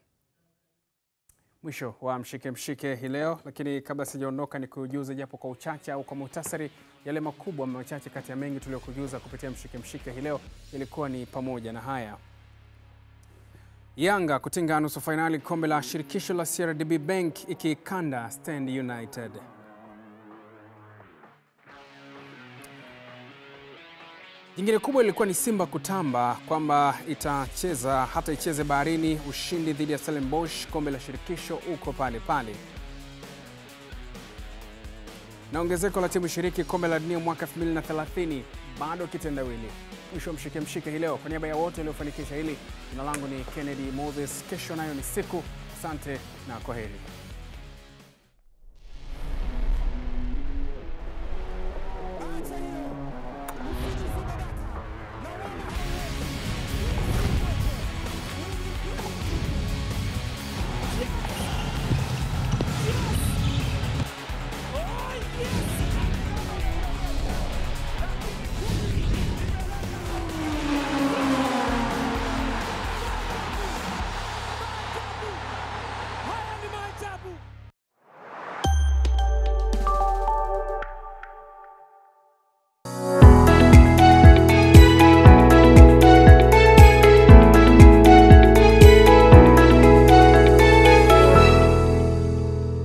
Mwisho wa mshike mshike hii leo, lakini kabla sijaondoka ni kujuza japo kwa uchache au kwa muhtasari yale makubwa machache kati ya mengi tuliyokujuza kupitia mshike mshike hii leo. Ilikuwa ni pamoja na haya: Yanga kutinga nusu finali kombe la shirikisho la CRDB Bank ikikanda Stand United. Jingine kubwa ilikuwa ni Simba kutamba kwamba itacheza hata icheze baharini. Ushindi dhidi ya Stellenbosch kombe la shirikisho uko pale pale. Na ongezeko la timu shiriki kombe la dunia mwaka 2030 bado kitendawili. Mwisho mshike mshike hii leo. Kwa niaba ya wote waliofanikisha hili, jina langu ni Kennedy Moses. Kesho nayo ni siku. Asante na kwaheri.